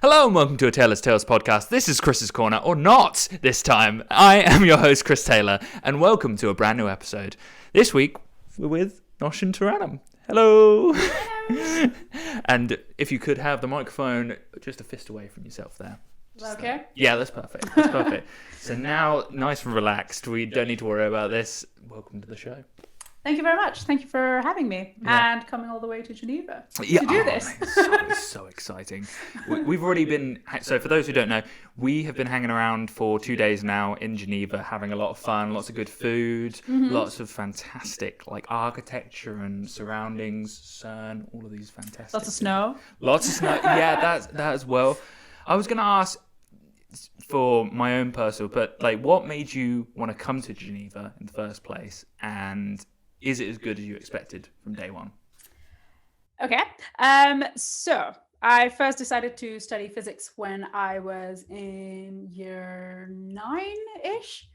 Hello and welcome to a Taylor's Tales podcast. This is Chris's Corner, or not this time. I am your host, Chris Taylor, and welcome to a brand new episode. This week, we're with Noshin Tarannum. Hello! And if you could have the microphone just a fist away from yourself there. Okay. Yeah, that's perfect. That's perfect. So now, nice and relaxed. We don't need to worry about this. Welcome to the show. Thank you very much. Thank you for having me and coming all the way to Geneva to do this. So exciting. We've already been, so for those who don't know, we have been hanging around for 2 days now in Geneva, having a lot of fun, lots of good food, lots of fantastic like architecture and surroundings, CERN, all of these fantastic Lots of snow. Lots of snow. Yeah, that as well. I was going to ask for my own personal, but like what made you want to come to Geneva in the first place, and is it as good as you expected from day one? Okay. So I first decided to study physics when I was in year 9-ish.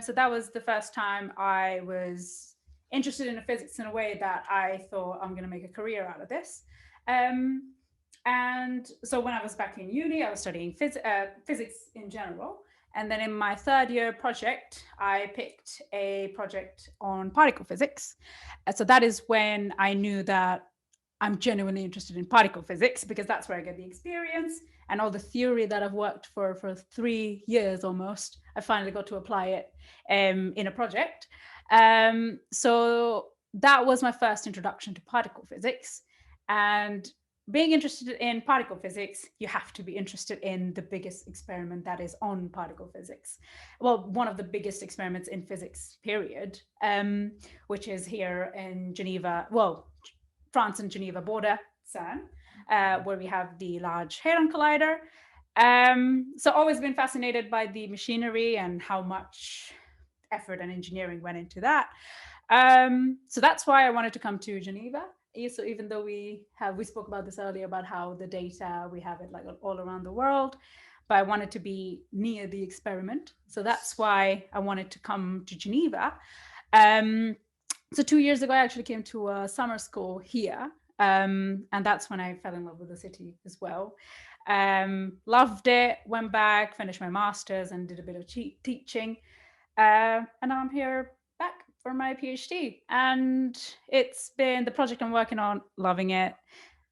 So that was the first time I was interested in physics in a way that I thought I'm going to make a career out of this. And so when I was back in uni, I was studying physics in general. And then in my third year project, I picked a project on particle physics. So that is when I knew that I'm genuinely interested in particle physics, because that's where I get the experience and all the theory that I've worked for 3 years almost. I finally got to apply it in a project. So that was my first introduction to particle physics. And being interested in particle physics, you have to be interested in the biggest experiment that is on particle physics. Well, one of the biggest experiments in physics, period, which is here in Geneva, well, France and Geneva border, CERN, where we have the Large Hadron Collider. So always been fascinated by the machinery and how much effort and engineering went into that. So that's why I wanted to come to Geneva. So even though we spoke about this earlier about how the data, we have it like all around the world, but I wanted to be near the experiment. So that's why I wanted to come to Geneva. So 2 years ago, I actually came to a summer school here. And that's when I fell in love with the city as well. Loved it, went back, finished my master's and did a bit of teaching. And now I'm here back for my PhD, and it's been the project I'm working on, loving it,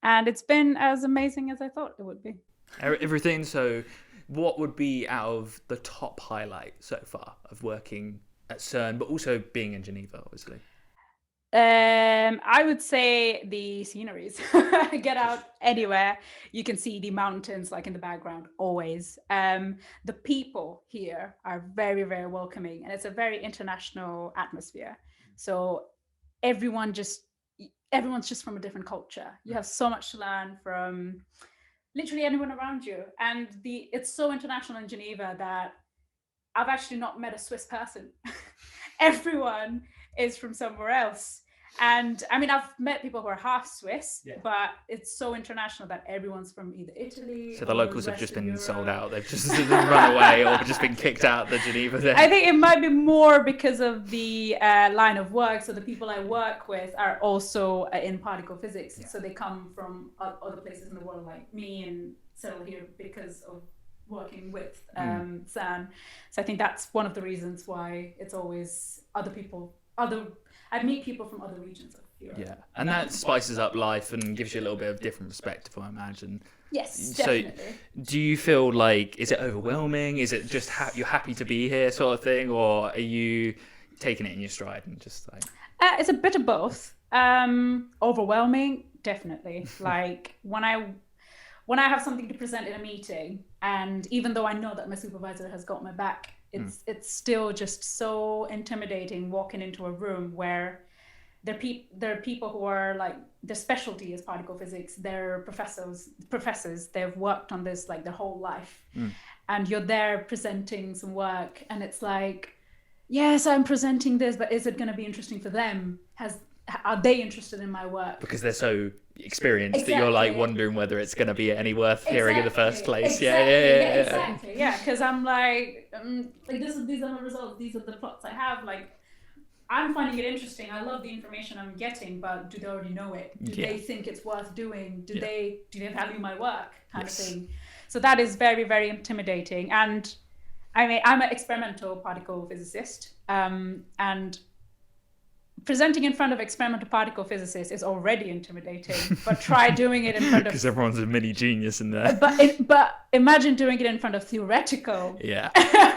and it's been as amazing as I thought it would be. Everything. So what would be out of the top highlight so far of working at CERN, but also being in Geneva, obviously? I would say the sceneries. Get out anywhere, you can see the mountains like in the background always. The people here are very, very welcoming, and it's a very international atmosphere. So everyone's just from a different culture. You have so much to learn from literally anyone around you, and it's so international in Geneva that I've actually not met a Swiss person. Everyone is from somewhere else. And I mean, I've met people who are half Swiss, but it's so international that everyone's from either Italy. So the locals have just been sold out. They've just run away or just been kicked out of the Geneva then. I think it might be more because of the line of work. So the people I work with are also in particle physics. So they come from other places in the world like me and settle here because of working with CERN. So I think that's one of the reasons why it's always I meet people from other regions of Europe. Yeah, and that spices up life and gives you a little bit of different perspective, I imagine. Yes, definitely. So do you feel like, is it overwhelming? Is it just you're happy to be here sort of thing? Or are you taking it in your stride and just like... It's a bit of both. Overwhelming, definitely. Like when I have something to present in a meeting, and even though I know that my supervisor has got my back, it's still just so intimidating walking into a room where there are people who are like, their specialty is particle physics, they're professors, they've worked on this like their whole life, and you're there presenting some work, and it's like, yes, I'm presenting this, but is it going to be interesting for them? Are they interested in my work? Because they're so experienced that you're like wondering whether it's going to be any worth hearing in the first place. Exactly. Yeah, because I'm like these are the results, these are the plots I have. Like, I'm finding it interesting. I love the information I'm getting, but do they already know it? Do they think it's worth doing? Do they value my work? Kind of thing. So that is very, very intimidating. And I mean, I'm an experimental particle physicist, and presenting in front of experimental particle physicists is already intimidating, but try doing it in front of... Because everyone's a mini genius in there. But imagine doing it in front of theoretical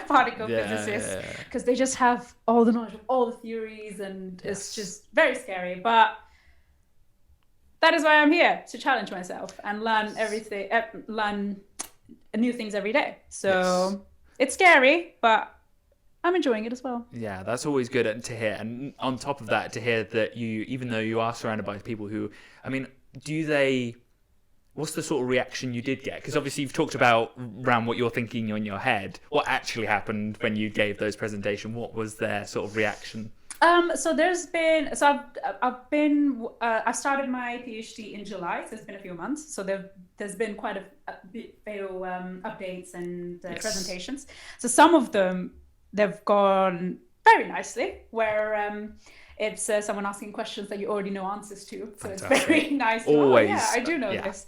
particle physicists, because they just have all the knowledge of all the theories, and it's just very scary. But that is why I'm here, to challenge myself and learn learn new things every day. So it's scary, but I'm enjoying it as well. Yeah, that's always good to hear. And on top of that, to hear that you, even though you are surrounded by people who, I mean, what's the sort of reaction you did get? Because obviously you've talked about around what you're thinking in your head. What actually happened when you gave those presentations? What was their sort of reaction? I started my PhD in July, so it's been a few months. So there's been quite a few updates and presentations. So some of them, they've gone very nicely, where it's someone asking questions that you already know answers to. So Fantastic. It's very nice. Always. Oh, yeah, I do know this.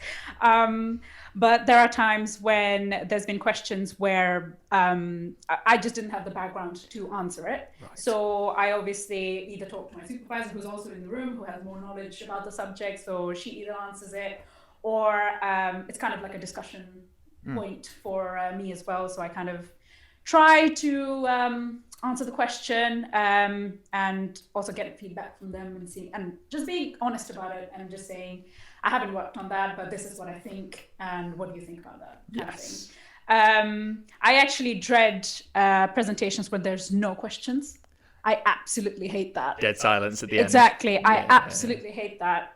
But there are times when there's been questions where I just didn't have the background to answer it. Right. So I obviously either talk to my supervisor, who's also in the room, who has more knowledge about the subject, so she either answers it, or it's kind of like a discussion point for me as well. So I kind of try to answer the question, and also get feedback from them, and just being honest about it, and just saying, I haven't worked on that, but this is what I think, and what do you think about that kind of thing. I actually dread presentations when there's no questions. I absolutely hate that. Dead silence at the end. Exactly. I absolutely hate that.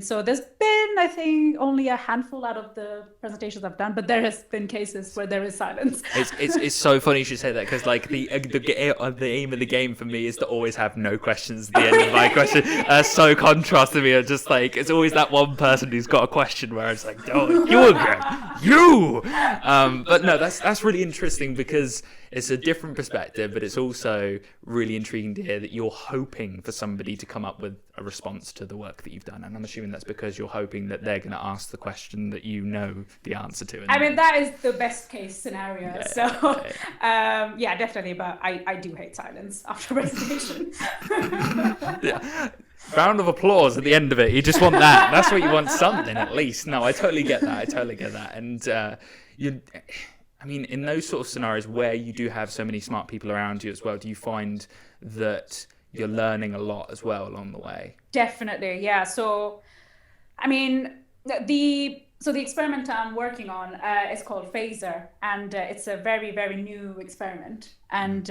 So there's been, I think, only a handful out of the presentations I've done, but there has been cases where there is silence. It's so funny you should say that, because like the aim of the game for me is to always have no questions at the end of my question. So contrast to me, are just like, it's always that one person who's got a question where it's like, oh, you again, you. But no, that's really interesting, because it's a different perspective, but it's also really intriguing to hear that you're hoping for somebody to come up with a response to the work that you've done. And I'm assuming that's because you're hoping that they're going to ask the question that you know the answer to. I mean, that is the best case scenario. Definitely. But I do hate silence after a presentation. Round of applause at the end of it. You just want that. That's what you want, something at least. No, I totally get that. And I mean, in those sort of scenarios where you do have so many smart people around you as well, do you find that you're learning a lot as well along the way? Definitely, yeah. So, I mean, the experiment I'm working on is called Phaser, and it's a very, very new experiment. And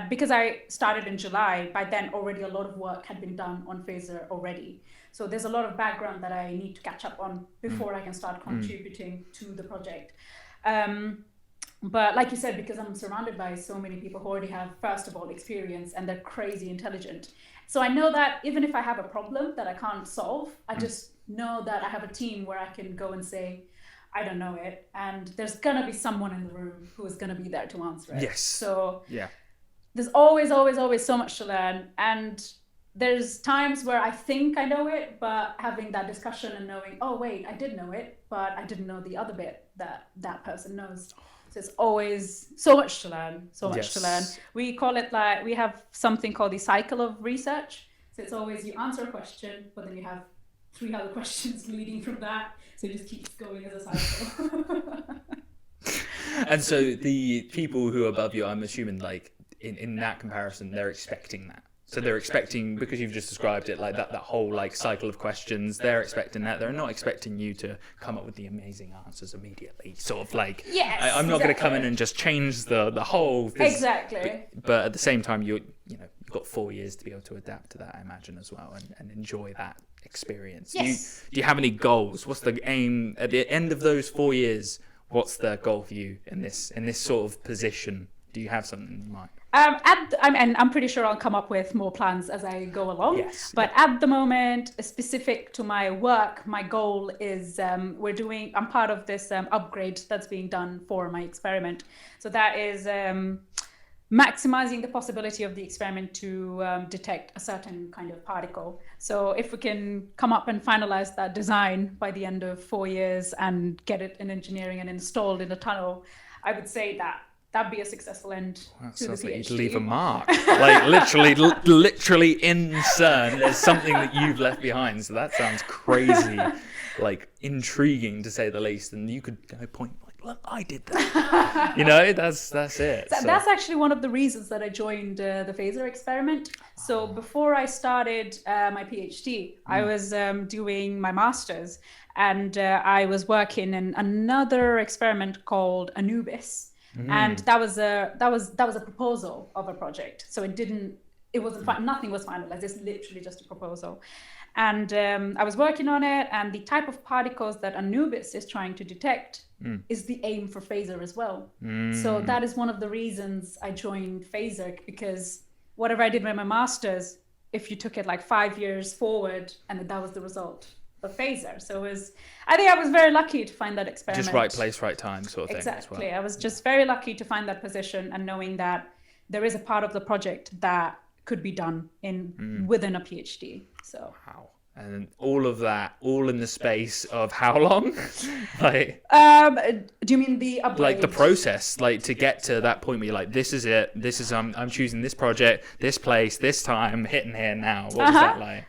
because I started in July, by then already a lot of work had been done on Phaser already. So there's a lot of background that I need to catch up on before I can start contributing to the project. But like you said, because I'm surrounded by so many people who already have, first of all, experience, and they're crazy intelligent. So I know that even if I have a problem that I can't solve, I just know that I have a team where I can go and say, I don't know it. And there's going to be someone in the room who is going to be there to answer it. Yes. So there's always, always, always so much to learn. And there's times where I think I know it, but having that discussion and knowing, oh, wait, I did know it, but I didn't know the other bit that person knows. So it's always so much to learn, We call it we have something called the cycle of research. So it's always you answer a question, but then you have 3 other questions leading from that. So it just keeps going as a cycle. And so the people who are above you, I'm assuming, like in that comparison, they're expecting that. So they're expecting, because you've just described it, like that whole like cycle of questions, they're expecting that. They're not expecting you to come up with the amazing answers immediately. Sort of like, I'm not going to come in and just change the whole. Exactly. But at the same time, you've got 4 years to be able to adapt to that, I imagine, as well, and enjoy that experience. Yes. Do you have any goals? What's the aim at the end of those 4 years? What's the goal for you in this sort of position? Do you have something in mind? I'm pretty sure I'll come up with more plans as I go along. Yes. But at the moment, specific to my work, my goal is I'm part of this upgrade that's being done for my experiment. So that is maximizing the possibility of the experiment to detect a certain kind of particle. So if we can come up and finalize that design by the end of 4 years and get it in engineering and installed in a tunnel, I would say that that'd be a successful end to the Sounds like PhD. you'd leave a mark. Like literally in CERN, there's something that you've left behind. So that sounds crazy, like intriguing to say the least. And you could point like, look, I did that. That's it. So that's actually one of the reasons that I joined the phaser experiment. So before I started my PhD, I was doing my master's, and I was working in another experiment called Anubis. And that was a proposal of a project. So nothing was finalized. It's literally just a proposal. And I was working on it, and the type of particles that Anubis is trying to detect is the aim for phaser as well. So that is one of the reasons I joined phaser, because whatever I did with my master's, if you took it like 5 years forward, and that was the result of phaser. So I think I was very lucky to find that experiment. Just right place, right time sort of thing. Exactly. As well. I was just very lucky to find that position, and knowing that there is a part of the project that could be done within a PhD. So wow. And all of that, all in the space of how long? Like, do you mean the upgrade? like the process, like to get to that point where you're like, this is it. This is I'm choosing this project, this place, this time, hitting here now. What was that like?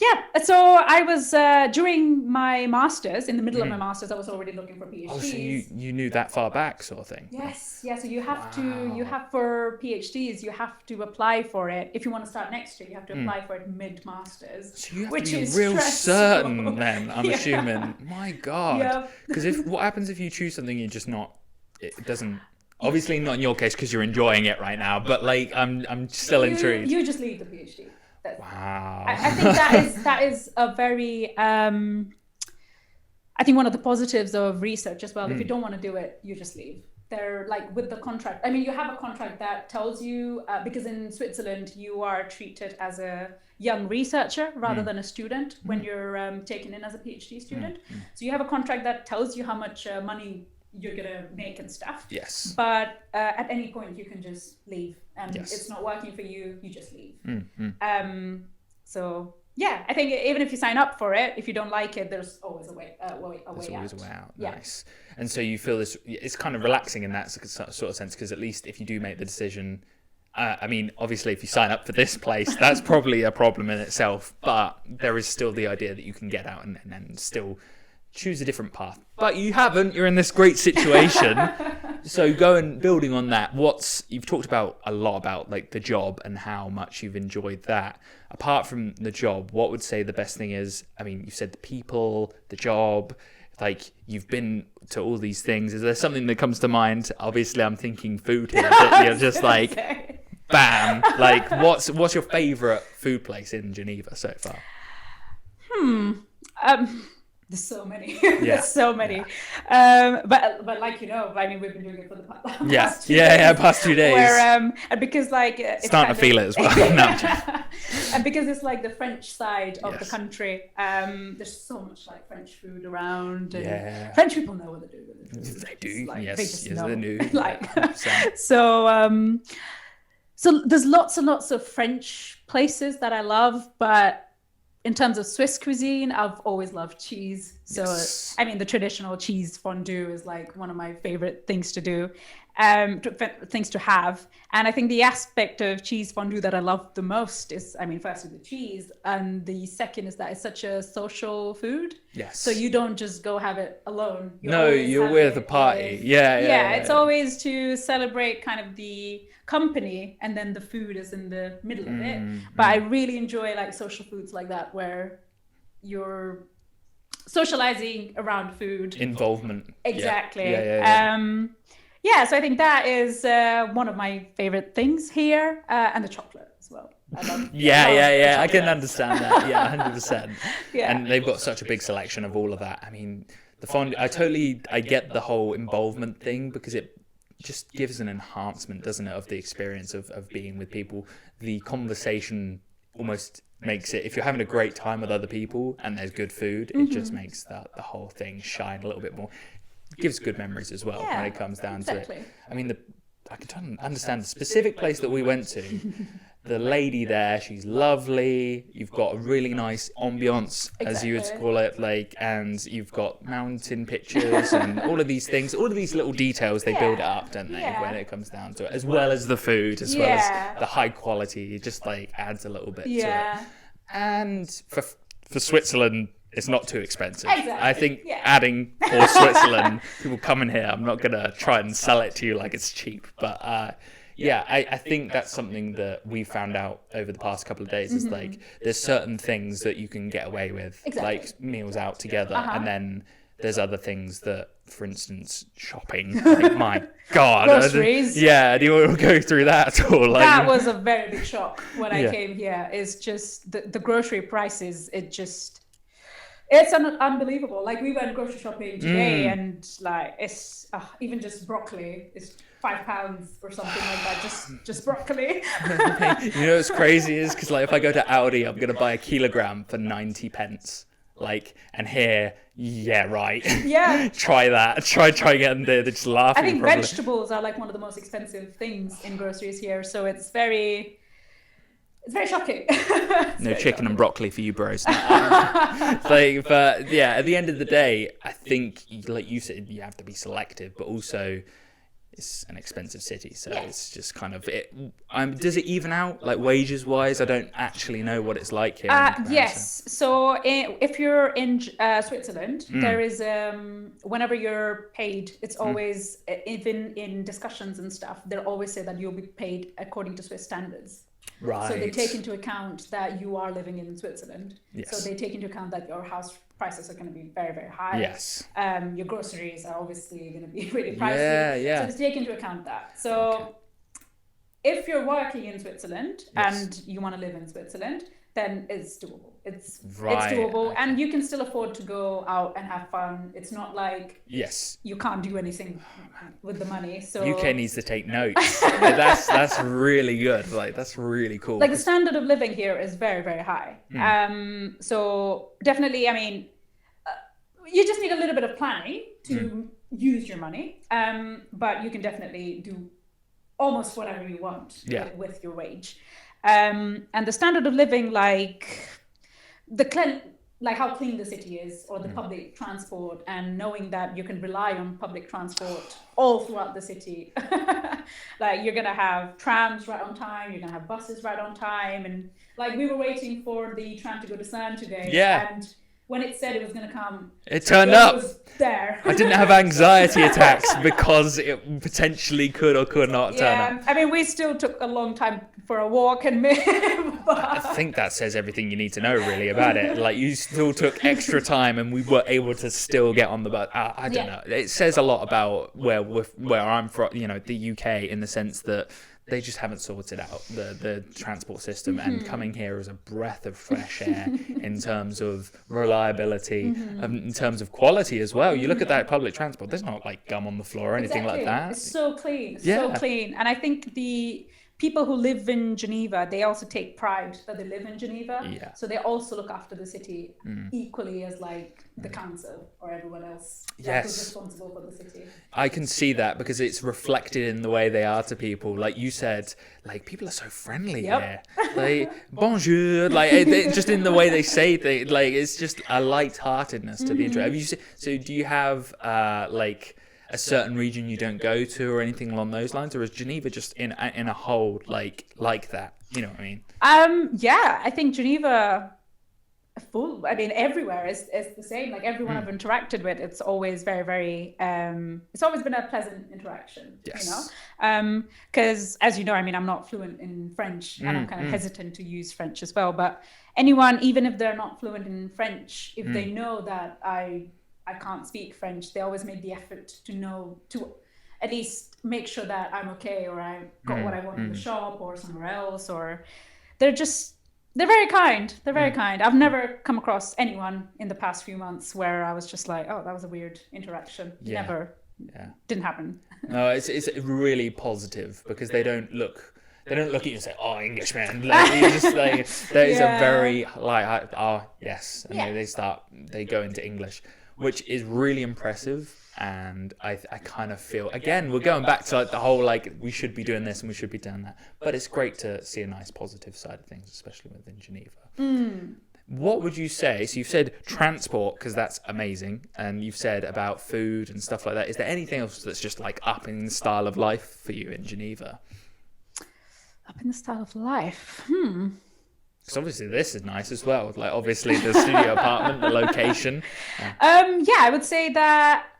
Yeah, so I was during my master's, in the middle of my master's, I was already looking for PhDs. Oh, so you knew that far back, sort of thing. Yes, yeah. So you have for PhDs, you have to apply for it. If you want to start next year, you have to apply for it mid-masters. So you have which to be is real stressful. certain, then. I'm assuming. My God. Yeah. Because what happens if you choose something you're just not? It doesn't. Obviously, not in your case because you're enjoying it right now. But like, I'm still intrigued. You just leave the PhD. Wow. I think that is a very I think one of the positives of research as well. If you don't want to do it, you just leave. They're like with the contract. I mean, you have a contract that tells you because in Switzerland you are treated as a young researcher rather than a student when you're taken in as a PhD student. So you have a contract that tells you how much money you're gonna make and stuff. Yes. But at any point you can just leave, and it's not working for you, you just leave. So yeah, I think even if you sign up for it, if you don't like it, there's always a way There's always a way out. Yeah. Nice. And so you feel this, it's kind of relaxing in that sort of sense, because at least if you do make the decision, I mean, obviously if you sign up for this place, that's probably a problem in itself, but there is still the idea that you can get out and still choose a different path. But you haven't. You're in this great situation. So building on that, you've talked about a lot about like the job and how much you've enjoyed that. Apart from the job, what would say the best thing is? I mean, you said the people, the job, like you've been to all these things. Is there something that comes to mind? Obviously, I'm thinking food here. But you're just like, bam. Like, what's your favorite food place in Geneva so far? There's so many. Yeah. There's so many. Yeah. But like, I mean, we've been doing it for the past 2 days. Past 2 days. Where, and because like... it's starting to feel it as well. No, and because it's like the French side of the country, there's so much like French food around. And French people know what they're doing with it. They do, like, yes. They just yes, know. they do. Like, 100%. so there's lots and lots of French places that I love, but in terms of Swiss cuisine, I've always loved cheese. So, yes. I mean, the traditional cheese fondue is like one of my favorite things to do, things to have. And I think the aspect of cheese fondue that I love the most is, I mean, firstly the cheese, and the second is that it's such a social food. Yes. So you don't just go have it alone. You're with a party. Yeah. It's always to celebrate kind of the company, and then the food is in the middle of it. But I really enjoy like social foods like that, where you're socializing around food. Involvement. Exactly. Yeah. So I think that is one of my favorite things here, and the chocolate as well. I love I can understand that. Yeah, 100%. And they've got such a big selection of all of that. I mean, the fondue, I get the whole involvement thing, because it just gives an enhancement, doesn't it, of the experience of being with people. The conversation almost makes it, if you're having a great time with other people and there's good food, it just makes the whole thing shine a little bit more. gives good memories as well when it comes down to exactly. it. I mean, I can understand the specific place that we went to. The lady there, she's lovely. You've got a really nice ambiance, as you would call it, like, and you've got mountain pictures and all of these things, all of these little details. They build it up, don't they? When it comes down to it, as well as the food, as well as the high quality, it just like adds a little bit to it. And for Switzerland, it's not too expensive. Exactly. I think adding for Switzerland, people coming here, I'm not gonna try and sell it to you like it's cheap, but I think that's something that we found out over the past couple of days. Is like there's certain things that you can get away with, like meals out together, and then there's other things that, for instance, shopping. Like, my God, groceries. Do you want to go through that at all? Like, that was a very big shock when I came here. It's just the grocery prices. It's unbelievable. Like, we went grocery shopping today, and like it's even just broccoli is £5 or something like that. Just broccoli. You know what's crazy is because like if I go to Aldi, I'm gonna buy a kilogram for 90p. Like, and here, try that. Try getting there. They're just laughing. I think probably. Vegetables are like one of the most expensive things in groceries here, so it's very shocking. No chicken and broccoli for you bros. But at the end of the day, I think, like you said, you have to be selective, but also it's an expensive city, so it's just kind of it. Does it even out, like wages wise? I don't actually know what it's like here. Yes. So if you're in Switzerland, there is whenever you're paid, it's always even in discussions and stuff. They'll always say that you'll be paid according to Swiss standards. Right. So they take into account that you are living in Switzerland. Yes. So they take into account that your house prices are going to be very, very high. Yes. Your groceries are obviously going to be really pricey. So they take into account that. So if you're working in Switzerland and you want to live in Switzerland, then it's doable. It's doable, and you can still afford to go out and have fun. It's not like you can't do anything with the money. So UK needs to take notes. that's really good. Like, that's really cool. Like, the standard of living here is very, very high. So definitely, I mean, you just need a little bit of planning to use your money. But you can definitely do almost whatever you want with your wage. And the standard of living, like how clean the city is, or the public transport, and knowing that you can rely on public transport all throughout the city. Like, you're gonna have trams right on time, you're gonna have buses right on time, and like, we were waiting for the tram to go to CERN today, and when it said it was going to come, it turned up. Was there. I didn't have anxiety attacks because it potentially could or could not turn up. I mean, we still took a long time for a walk and I think that says everything you need to know really about it. Like, you still took extra time, and we were able to still get on the bus. I don't know. It says a lot about where I'm from. You know, the UK, in the sense that they just haven't sorted out the transport system, and coming here is a breath of fresh air in terms of reliability, in terms of quality as well. You look at that public transport, there's not like gum on the floor or anything like that. It's so clean, so clean. And I think the people who live in Geneva, they also take pride that they live in Geneva. So they also look after the city equally as like the council or everyone else who's responsible for the city. I can see that because it's reflected in the way they are to people. Like you said, like, people are so friendly here. Like, bonjour, like just in the way they say things. Like, it's just a light-heartedness to the intro. So do you have like a certain region you don't go to or anything along those lines, or is Geneva just in a whole like that? You know what I mean? I think Geneva full. I mean, everywhere is the same. Like, everyone I've interacted with, it's always very, very. It's always been a pleasant interaction. Yes. You know, because as you know, I mean, I'm not fluent in French, and I'm kind of hesitant to use French as well. But anyone, even if they're not fluent in French, if they know that I can't speak French, they always make the effort to at least make sure that I'm okay, or I got what I want in the shop or somewhere else, or they're very kind. They're very kind. I've never come across anyone in the past few months where I was just like, oh, that was a weird interaction. Never. Didn't happen. No, it's really positive, because they don't look at you and say, "Oh, Englishman." Like, you just like, there is a very like, "Oh, yes," and they go into English. which is really impressive. And I kind of feel, again, we're going back to like the whole like we should be doing this and we should be doing that, but it's great to see a nice positive side of things, especially within Geneva. What would you say? So you've said transport, because that's amazing, and you've said about food and stuff like that. Is there anything else that's just like up in the style of life for you in Geneva? Up in the style of life. Because obviously this is nice as well. Like obviously the studio apartment, the location. Yeah, I would say that.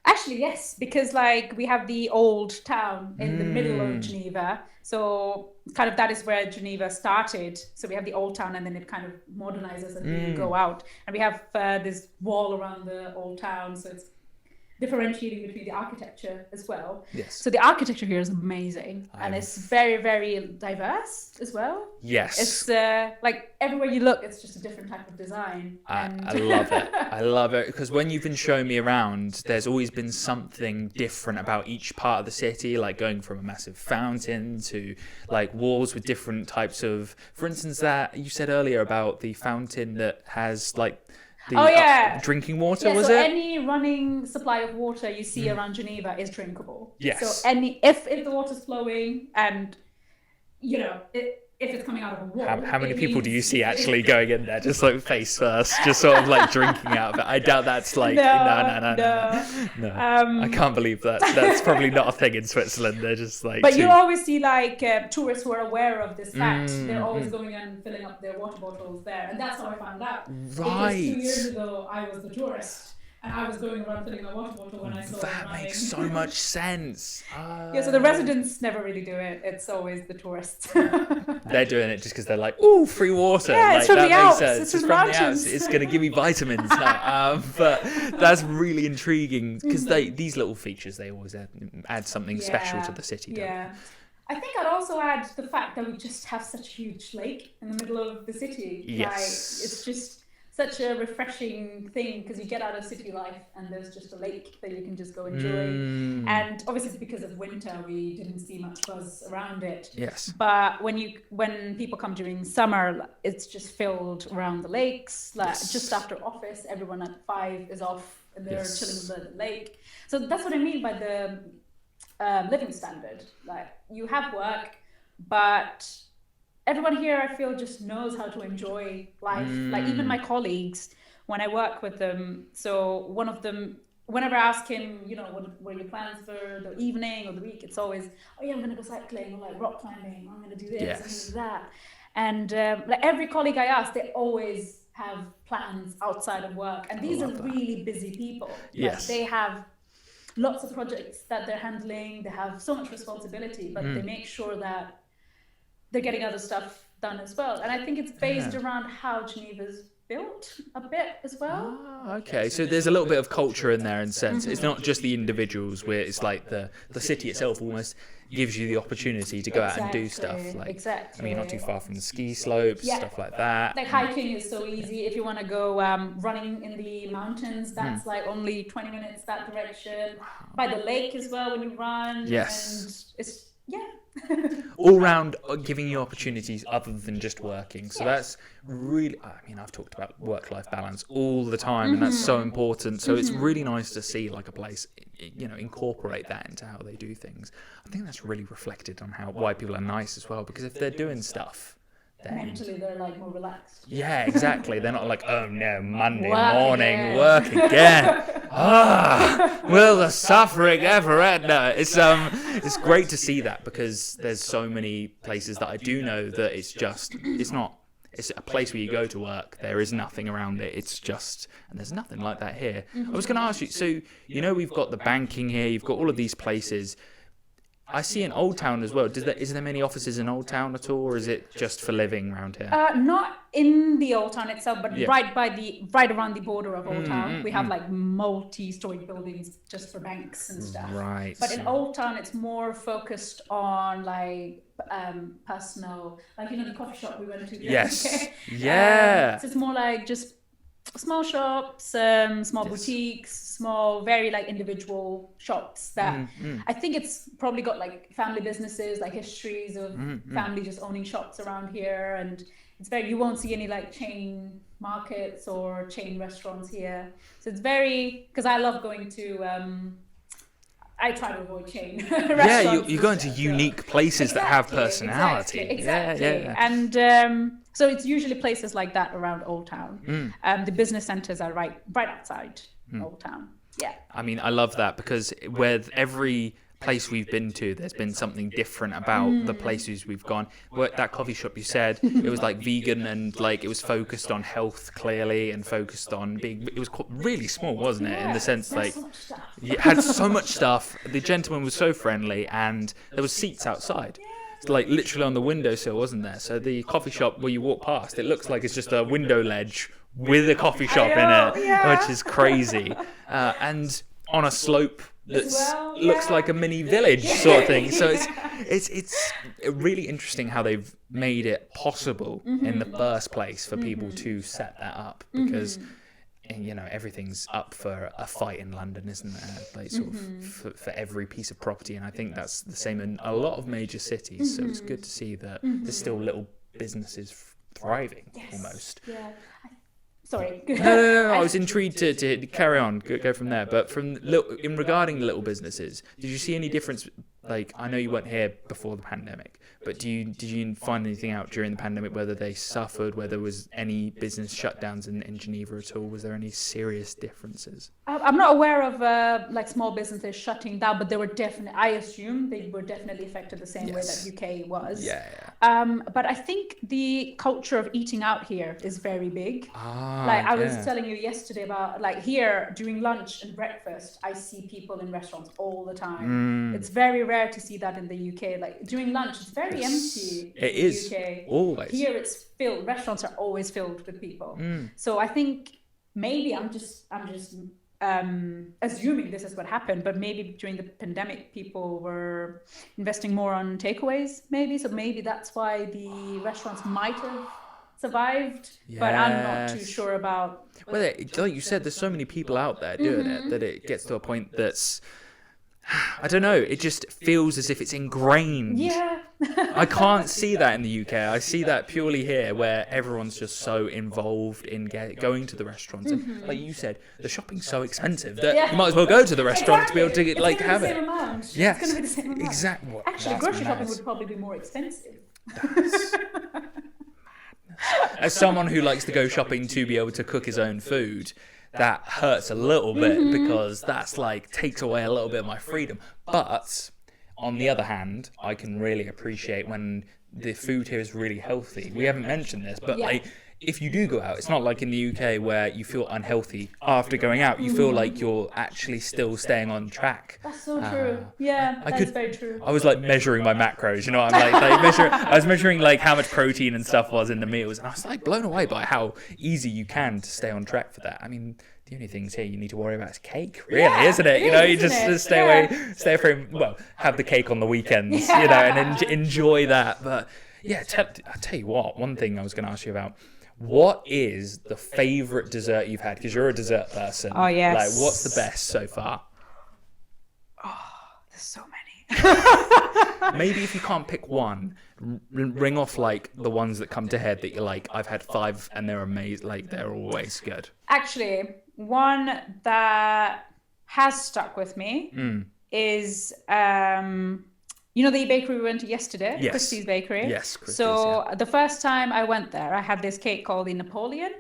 Actually, yes, because like we have the old town in the middle of Geneva. So kind of that is where Geneva started. So we have the old town and then it kind of modernizes and we go out. And we have this wall around the old town. So it's differentiating between the architecture as well. Yes. So the architecture here is amazing. And it's very, very diverse as well. Yes. It's like everywhere you look, it's just a different type of design. I love it. I love it because when you've been showing me around, there's always been something different about each part of the city, like going from a massive fountain to like walls with different types of, for instance, that you said earlier about the fountain that has like the drinking water, was so it? Any running supply of water you see around Geneva is drinkable. Yes. So if the water's flowing and, you know, if it's coming out of a wall. How many people do you see actually going in there just like face first, just sort of like drinking out of it? I doubt that's like, no. I can't believe that. That's probably not a thing in Switzerland. They're just like... But you always see like tourists who are aware of this fact. They're always going and filling up their water bottles there. And that's how I found out. Right. Because 2 years ago, I was the tourist. And I was going around filling my water bottle when I saw that makes so much sense. Yeah, so the residents never really do it. It's always the tourists. They're doing it just because they're like, ooh, free water. Yeah, like, it's from that the makes Alps. sense. It's from the the Alps. mountains. It's going to give me vitamins. No, but that's really intriguing because these little features, they always add something special to the city. Yeah. I think I'd also add the fact that we just have such a huge lake in the middle of the city. Yes. Like, it's just such a refreshing thing because you get out of city life and there's just a lake that you can just go enjoy. And obviously because of winter we didn't see much buzz around it. Yes. But when people come during summer, it's just filled around the lakes. Like just after office, everyone at 5 is off and they're chilling in the lake. So that's what I mean by the living standard. Like you have work, but everyone here, I feel, just knows how to enjoy life. Like even my colleagues, when I work with them, so one of them, whenever I ask him, you know, what are your plans for the evening or the week, it's always, oh yeah, I'm going to go cycling or like rock climbing, I'm going to do this, I'm going to do that. And like every colleague I ask, they always have plans outside of work. And these are really busy people. Yes. Like, they have lots of projects that they're handling. They have so much responsibility, but they make sure that they're getting other stuff done as well. And I think it's based around how Geneva's built a bit as well. Okay, so there's a little bit of culture in there in sense. It's not just the individuals where it's like the city itself almost gives you the opportunity to go out and do stuff. Like, I mean, you're not too far from the ski slopes, stuff like that. Like hiking is so easy. If you want to go running in the mountains, that's like only 20 minutes that direction. By the lake as well when you run. Yes. And it's, all round giving you opportunities other than just working. So that's really, I mean, I've talked about work-life balance all the time and that's so important. So it's really nice to see like a place, you know, incorporate that into how they do things. I think that's really reflected on why people are nice as well, because if they're doing stuff, then mentally they're like more relaxed. Yeah, exactly. They're not like, oh no, Monday morning, work again. Will the suffering ever end? No, it's great to see that because there's so many places that I do know that it's a place where you go to work. There is nothing around it. It's just, and there's nothing like that here. I was going to ask you, so, you know, we've got the banking here, you've got all of these places. I see in Old Town as well. Is there many offices in Old Town at all, or is it just for living around here? Not in the Old Town itself, but right around the border of Old Town. We have like multi-story buildings just for banks and stuff. Right. But in Old Town, it's more focused on like personal, like, you know, the coffee shop we went to. Yes. Yeah. So it's more like just small shops, small boutiques, small, very like individual shops that I think it's probably got like family businesses, like histories of family just owning shops around here. And it's very, you won't see any like chain markets or chain restaurants here. So it's very, because I love going to, I try to avoid chain restaurants. Yeah, you go into unique places that have personality. Exactly. Yeah. And so it's usually places like that around Old Town. The business centers are right outside Old Town. Yeah. I mean, I love that because with every place we've been to, there's been something different about the places we've gone. That coffee shop you said, it was like vegan and like it was focused on health clearly and focused on being, it was really small, wasn't it? In the sense like it had so much stuff. The gentleman was so friendly and there was seats outside. It's like literally on the windowsill, wasn't there? So the coffee shop where you walk past, it looks like it's just a window ledge with a coffee shop in it, which is crazy. And on a slope that looks like a mini village sort of thing. So it's really interesting how they've made it possible in the first place for people to set that up, because you know, everything's up for a fight in London, isn't there? Like sort of for every piece of property, and I think that's the same in a lot of major cities. So it's good to see that there's still little businesses thriving almost. Yeah. Sorry. No. I was intrigued to carry on, go from there. But in regarding little businesses, did you see any difference? Like, I know you weren't here before the pandemic, but did you find anything out during the pandemic, whether they suffered, whether there was any business shutdowns in Geneva at all? Was there any serious differences? I'm not aware of like small businesses shutting down, but they were definitely, I assume they were definitely affected the same way that UK was. Yeah. But I think the culture of eating out here is very big. Like I was telling you yesterday about, like, here during lunch and breakfast, I see people in restaurants all the time. It's very rare to see that in the UK. Like during lunch, it's very empty. It is UK. always. Here it's filled. Restaurants are always filled with people. So I think maybe I'm just assuming this is what happened, but maybe during the pandemic people were investing more on takeaways, maybe. So maybe that's why the restaurants might have survived, but I'm not too sure about. Well, like you said, there's so many people out there doing it that it gets to a point that's, I don't know, it just feels as if it's ingrained. Yeah. I can't see that in the UK. I see that purely here, where everyone's just so involved in going to the restaurants. And like you said, the shopping's so expensive that you might as well go to the restaurant to be able to it's like have it. Yeah, it's going to be the same amount. Exactly. Actually, grocery shopping would probably be more expensive. As someone who likes to go shopping to be able to cook his own food, that hurts a little bit because that's like takes away a little bit of my freedom. But on the other hand, I can really appreciate when the food here is really healthy. We haven't mentioned this, but like if you do go out, it's not like in the UK where you feel unhealthy after going out. You feel like you're actually still staying on track. That's so true. Yeah, that's very true. I was like measuring my macros, you know, I was measuring like how much protein and stuff was in the meals, and I was like blown away by how easy you can to stay on track for that. I mean, the only things here you need to worry about is cake, really, isn't it? You know, you just stay away, well, have the cake on the weekends, you know, and enjoy that. But yeah, I'll tell you what, one thing I was going to ask you about. What is the favorite dessert you've had? Because you're a dessert person. Oh, yes. Like, what's the best so far? Oh, there's so many. Maybe if you can't pick one, ring off like the ones that come to head that you're like, I've had 5 and they're amazing. Like, they're always good. Actually, one that has stuck with me is you know the bakery we went to yesterday, Christie's Bakery? Yes, Christie's, So the first time I went there, I had this cake called the Napoleon.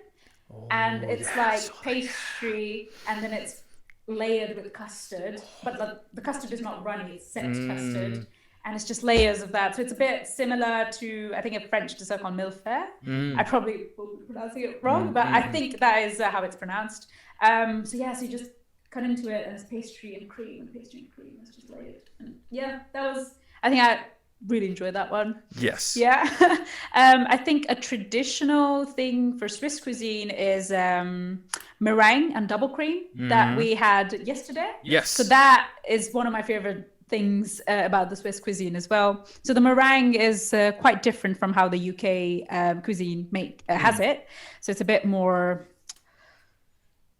And it's like pastry, and then it's layered with custard. But the custard is not runny, it's set custard. And it's just layers of that. So it's a bit similar to, I think, a French dessert called Milfait. I probably will be pronouncing it wrong, but I think that is how it's pronounced. So you just cut into it, and it's pastry and cream. It's just layered. And that was... I think I really enjoyed that one. Yes. Yeah. I think a traditional thing for Swiss cuisine is meringue and double cream that we had yesterday. Yes. So that is one of my favorite things about the Swiss cuisine as well. So the meringue is quite different from how the UK cuisine has it. So it's a bit more...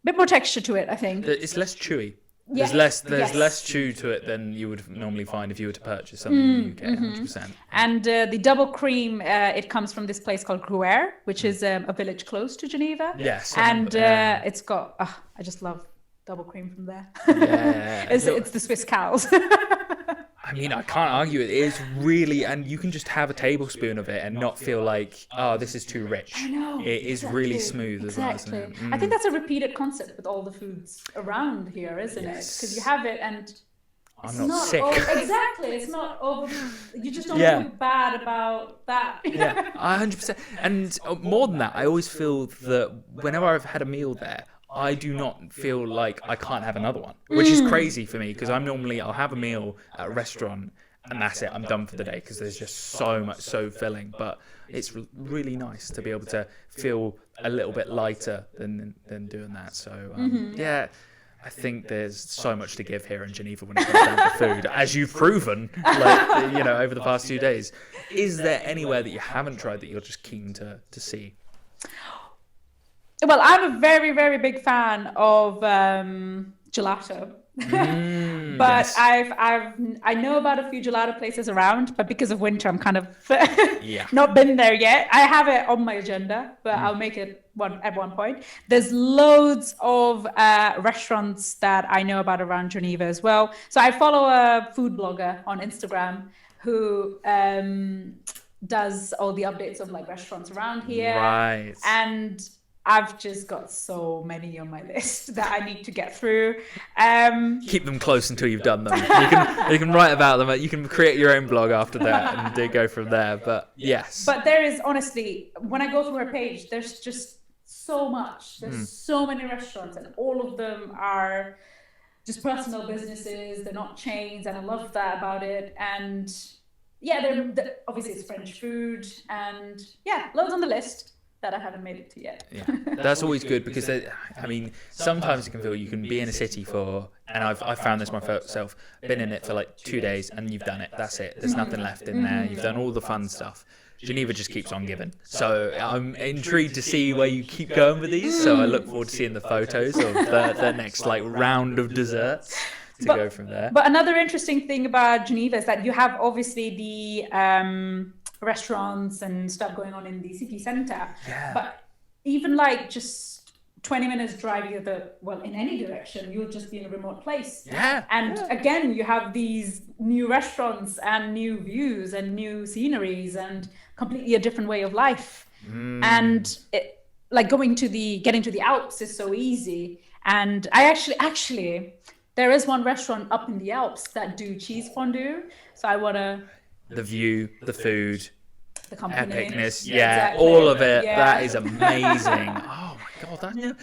bit more texture to it, I think. It's less chewy. Yes, There's less chew to it than you would normally find if you were to purchase something in the UK, 100%. And the double cream, it comes from this place called Gruyere, which is a village close to Geneva. Yes. And it's got, I just love double cream from there. Yeah. It's the Swiss cows. I mean, I can't argue it. It is really, and you can just have a tablespoon of it and not feel like, oh, this is too rich. I know. It is really smooth as well, isn't it? I think that's a repeated concept with all the foods around here, isn't it? Because you have it and I'm not sick. Exactly. It's not over. You just don't feel bad about that. Yeah, 100%. And more than that, I always feel that whenever I've had a meal there, I do not feel like I can't have another one, which is crazy for me because I'll have a meal at a restaurant and that's it. I'm done for the day because there's just so filling. But it's really nice to be able to feel a little bit lighter than doing that. So yeah, I think there's so much to give here in Geneva when it comes down to food, as you've proven, over the past 2 days. Is there anywhere that you haven't tried that you're just keen to see? Well, I'm a very, very big fan of gelato. But yes. I know about a few gelato places around, but because of winter, I'm kind of not been there yet. I have it on my agenda, but I'll make it at one point. There's loads of restaurants that I know about around Geneva as well. So I follow a food blogger on Instagram who does all the updates of like restaurants around here. Right. And I've just got so many on my list that I need to get through. Keep them close until you've done them. You can write about them. You can create your own blog after that and go from there. But yes. But there is, honestly, when I go through her page, there's just so much. There's so many restaurants and all of them are just personal businesses. They're not chains and I love that about it. And yeah, they're obviously it's French food and yeah, loads on the list that I haven't made it to yet. Yeah, that's always good because sometimes it can feel you can be in a city and I've found this myself, been in it for like 2 days and you've done it. That's it. There's nothing left in there. You've done all the fun stuff. Geneva just keeps on giving. So I'm intrigued to see where you keep going with these. So I look forward to seeing the photos of the next like round of desserts to go from there. But another interesting thing about Geneva is that you have obviously the restaurants and stuff going on in the city center, but even like just 20 minutes drive in any direction, you'll just be in a remote place. Again, you have these new restaurants and new views and new sceneries and completely a different way of life. And getting to the Alps is so easy. And I actually there is one restaurant up in the Alps that do cheese fondue, so I want to. The view, the food, the company, epicness, all of it. Yeah. That is amazing. Oh my God,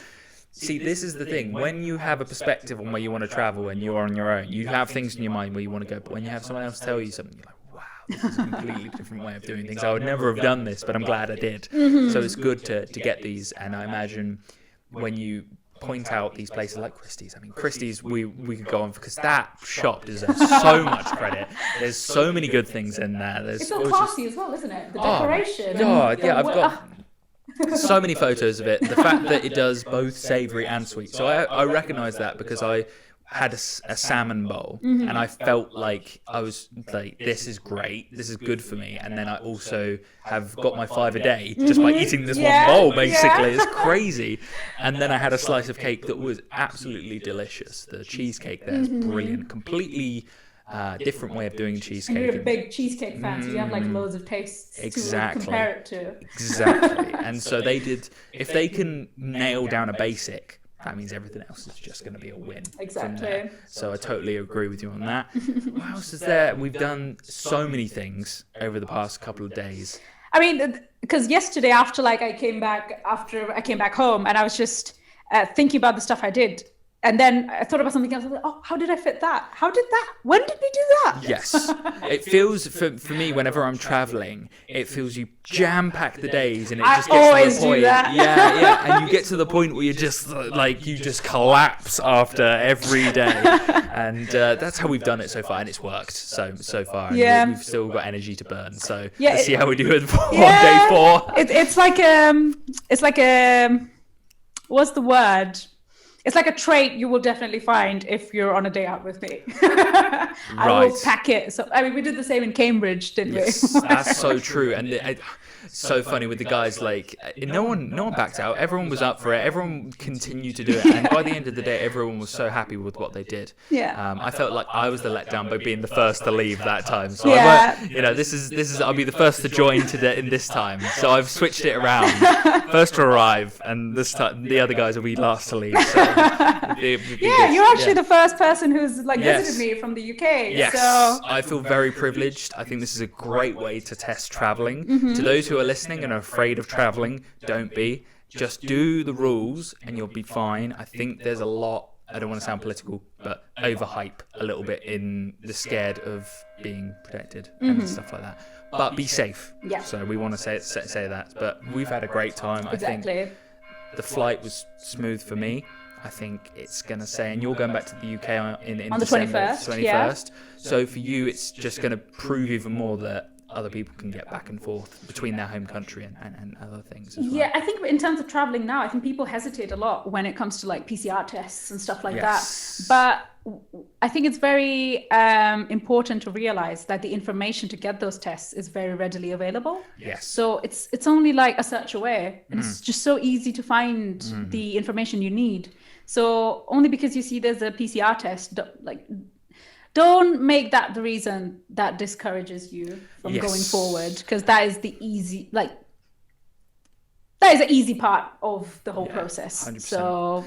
See, this is the thing. When you have a perspective on where you want to travel and you're on your own, you have things in your mind where you want to go. But when you have someone else tell you something, you're like, wow, this is a completely different way of doing things. I would never have done this, but I'm glad I did. So it's good to get these. And I imagine when you point out these places like Christie's. I mean, Christie's, we could go on because that shop deserves so much credit. There's so many good things in there. It's so classy as well, isn't it? The decoration. God, yeah, I've got so many photos of it. The fact that it does both savoury and sweet. So I recognise that because I had a salmon bowl and I felt like I was like, this is great, this is good for me, and then I also have got my 5 a day just by eating this one bowl basically. It's crazy. And then I had a slice of cake that was absolutely delicious. The cheesecake there is brilliant, completely different way of doing cheesecake. And you're a big cheesecake fan, so you have like loads of tastes to compare it to. Exactly. And so if they can nail down a basic, that means everything else is just going to be a win. Exactly. So I totally agree with you on that. What else is there? We've done so many things over the past couple of days. I mean, because yesterday after I came back home and I was just thinking about the stuff I did. And then I thought about something else. I was like, oh, how did I fit that? When did we do that? Yes. It feels, for me, whenever I'm traveling, it feels you jam-pack the days and it just gets to the point. Do that. Yeah. And you get to the point where you just collapse after every day. And that's how we've done it so far. And it's worked so far. And we've still got energy to burn. So let's see how we do it on day 4. It's like what's the word? it's like a trait you will definitely find if you're on a day out with me. I will pack it. So I mean, we did the same in Cambridge, didn't we? That's so true. And it's so funny with the guys, like no one backed out. Everyone was up for it. Everyone continued to do it. And by the end of the day, everyone was so happy with what they did. Yeah. I felt like I was the letdown by being the first to leave that time. So this is I'll be the first to join in this time. So I've switched it around. First to arrive, and this time the other guys will be last to leave. So you're actually the first person who's visited me from the UK. Yes, so I feel very privileged. I think this is a great way to test traveling. To those who are listening and are afraid of traveling, don't be. Just do the rules and you'll be fine. I think there's a lot, I don't want to sound political, but overhype a little bit in the scared of being protected and stuff like that. But be safe. Yeah. So we want to say that. But we've had a great time. Exactly. I think the flight was smooth for me. I think it's going to say, and you're going back to the UK in on the December 21st. Yeah. So for you, it's just going to prove even more that other people can get back and forth between their home country and other things as well. Yeah, I think in terms of traveling now, I think people hesitate a lot when it comes to PCR tests and stuff like that. But I think it's very important to realize that the information to get those tests is very readily available. Yes. So it's only like a search away. And it's just so easy to find the information you need. So only because you see there's a PCR test, don't make that the reason that discourages you from going forward, because that is the easy, that is the easy part of the whole process. 100%. So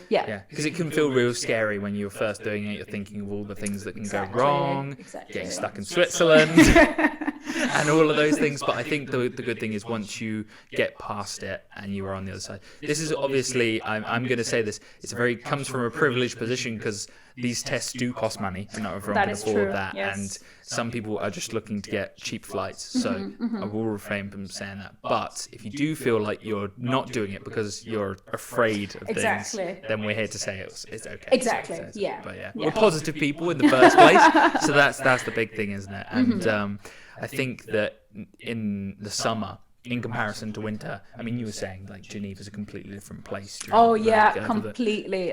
because it can feel real scary when you're first doing it. You're thinking of all the things that can go wrong, getting stuck in Switzerland, and all of those things. But I think the good thing is once you get past it and you are on the other side. This is obviously, I'm going to say this, comes from a privileged position because these tests do cost money, and not everyone can afford that. Yes. And some people are just looking to get cheap flights. So I will refrain from saying that. But if you do feel like you're not doing it because you're afraid of things, then we're here to say it's okay. Exactly. But we're positive people in the first place. So that's the big thing, isn't it? And I think that in the summer, in comparison to winter, I mean, you were saying Geneva's a completely different place. Completely.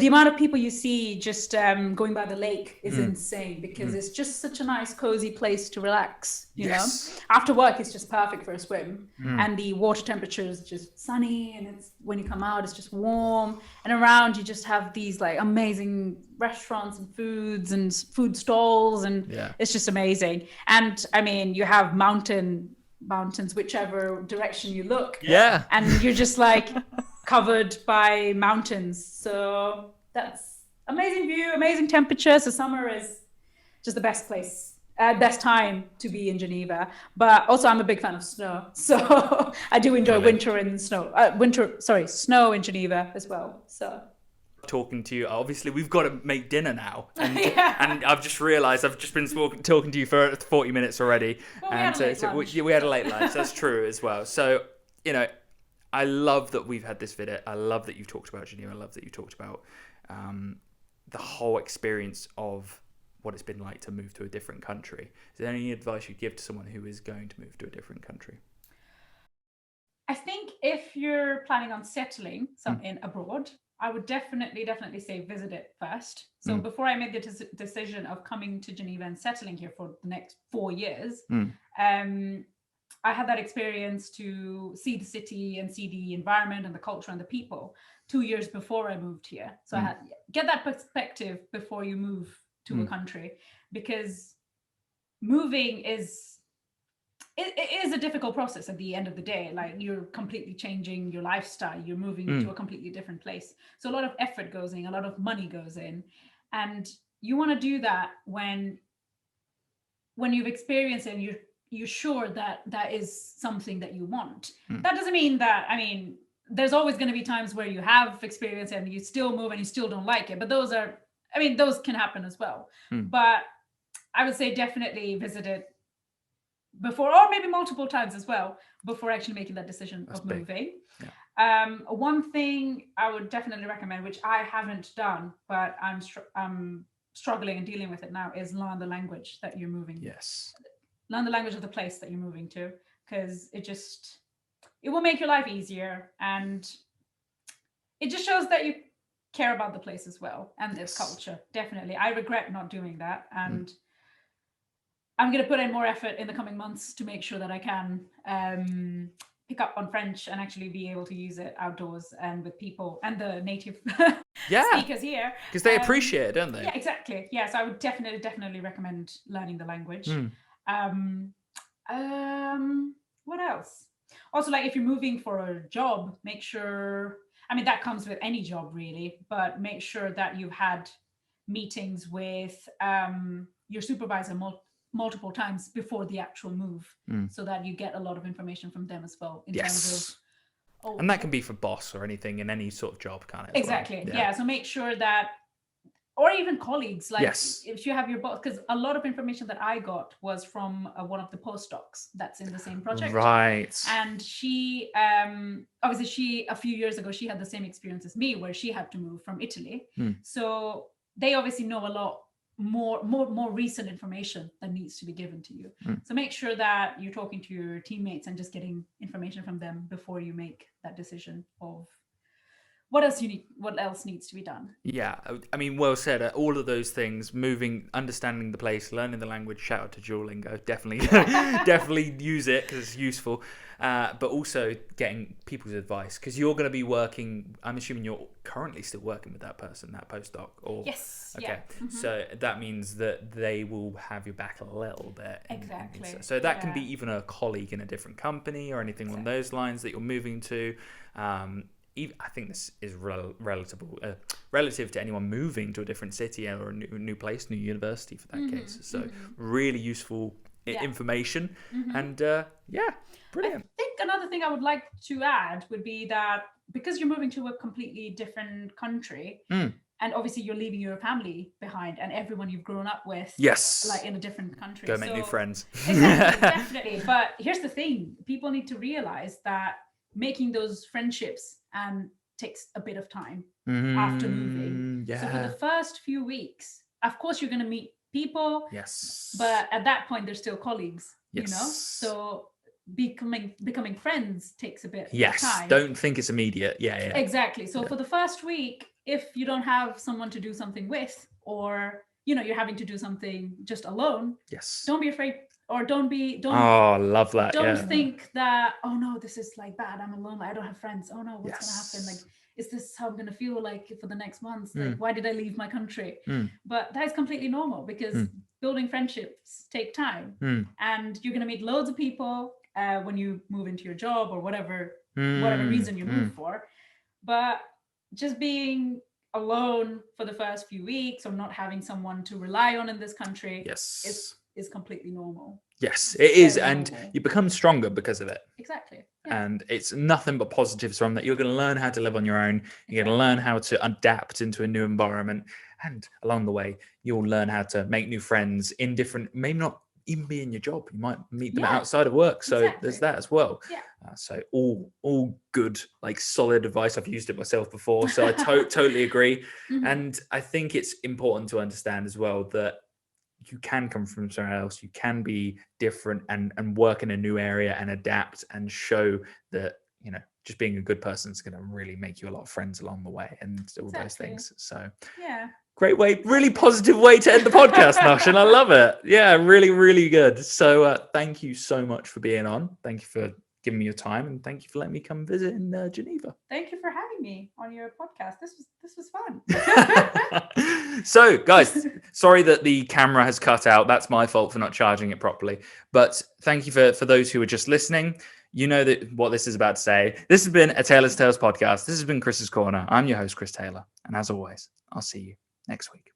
The amount of people you see just going by the lake is insane, because it's just such a nice, cozy place to relax. You know, after work, it's just perfect for a swim, and the water temperature is just sunny, and it's when you come out, it's just warm, and around you just have these amazing restaurants and food stalls, and it's just amazing. And I mean, you have mountains, whichever direction you look, and you're just covered by mountains. So that's amazing view, amazing temperature. So summer is just the best time to be in Geneva. But also I'm a big fan of snow. So I do enjoy snow in Geneva as well. So talking to you, obviously we've got to make dinner now, and I've just realized I've just been talking to you for 40 minutes already. We had a late lunch. That's true as well. So I love that we've had this video. I love that you've talked about Geneva. I love that you talked about the whole experience of what it's been like to move to a different country. Is there any advice you'd give to someone who is going to move to a different country? I think if you're planning on settling in abroad, I would definitely say visit it first. So before I made the decision of coming to Geneva and settling here for the next 4 years, I had that experience to see the city and see the environment and the culture and the people 2 years before I moved here. So I had get that perspective before you move to a country, because moving is a difficult process at the end of the day. You're completely changing your lifestyle. You're moving to a completely different place. So a lot of effort goes in, a lot of money goes in. And you want to do that when you've experienced it and you're sure that that is something that you want. That doesn't mean that, there's always going to be times where you have experience and you still move and you still don't like it. But those can happen as well. But I would say definitely visit it before, or maybe multiple times as well, before actually making that decision of moving. One thing I would definitely recommend, which I haven't done, but I'm struggling and dealing with it now, is learn the language that you're moving. Learn the language of the place that you're moving to, because it will make your life easier. And it just shows that you care about the place as well and its culture. Definitely. I regret not doing that. And I'm going to put in more effort in the coming months to make sure that I can pick up on French and actually be able to use it outdoors and with people and the native speakers here. Because they appreciate it, don't they? Yeah, exactly. Yeah, so I would definitely recommend learning the language. What else? Also, like if you're moving for a job, make sure, I mean, that comes with any job really, but make sure that you've had meetings with your supervisor multiple times before the actual move, so that you get a lot of information from them as well in terms of, and that can be for boss or anything in any sort of job, can't it? Exactly. Well? Yeah. So make sure that, or even colleagues, like if you have your boss, because a lot of information that I got was from one of the postdocs that's in the same project. Right. And she, obviously a few years ago, she had the same experience as me where she had to move from Italy. So they obviously know a lot more recent information that needs to be given to you. So make sure that you're talking to your teammates and just getting information from them before you make that decision of what else needs to be done. Yeah, I mean, well said. All of those things, moving, understanding the place, learning the language. Shout out to Duolingo. Definitely use it because it's useful. But also getting people's advice, because you're going to be working. I'm assuming you're currently still working with that person, that postdoc. Or yes. Okay. Yeah. So that means that they will have your back a little bit. Exactly. So that can be even a colleague in a different company or anything along those lines that you're moving to. I think this is relative to anyone moving to a different city or a new place, new university for that case. So really useful information. And brilliant. I think another thing I would like to add would be that because you're moving to a completely different country, and obviously you're leaving your family behind and everyone you've grown up with, like in a different country. Go make new friends. Exactly, definitely. But here's the thing: people need to realize that making those friendships takes a bit of time after moving. Yeah. So for the first few weeks, of course, you're going to meet people. Yes. But at that point, they're still colleagues. Yes. You know, so becoming friends takes a bit of time. Don't think it's immediate. Yeah. Exactly. So for the first week, if you don't have someone to do something with, or you're having to do something just alone, don't be afraid. Or don't love that. Don't think that, oh no, this is like bad. I'm alone. I don't have friends. Oh no, what's gonna happen? Like, is this how I'm gonna feel like for the next months? Like, why did I leave my country? But that is completely normal because building friendships take time, and you're gonna meet loads of people when you move into your job or whatever reason you move for. But just being alone for the first few weeks or not having someone to rely on in this country is completely normal. Yes, it is. And you become stronger because of it. Exactly. Yeah. And it's nothing but positives from that. You're going to learn how to live on your own. You're going to learn how to adapt into a new environment. And along the way, you'll learn how to make new friends in different, maybe not even be in your job. You might meet them outside of work. So there's that as well. Yeah. So all good, like solid advice. I've used it myself before. So I totally agree. And I think it's important to understand as well that you can come from somewhere else, you can be different and work in a new area and adapt and show that, just being a good person is going to really make you a lot of friends along the way and all those things. So great way, really positive way to end the podcast, Noshin. I love it. Yeah, really, really good. So thank you so much for being on. Thank you for giving me your time, and thank you for letting me come visit in Geneva. Thank you for having me on your podcast. This was fun. So, guys, sorry that the camera has cut out. That's my fault for not charging it properly. But thank you for those who are just listening. You know that what this is about to say. This has been a Taylor's Tales podcast. This has been Chris's Corner. I'm your host, Chris Taylor. And as always, I'll see you next week.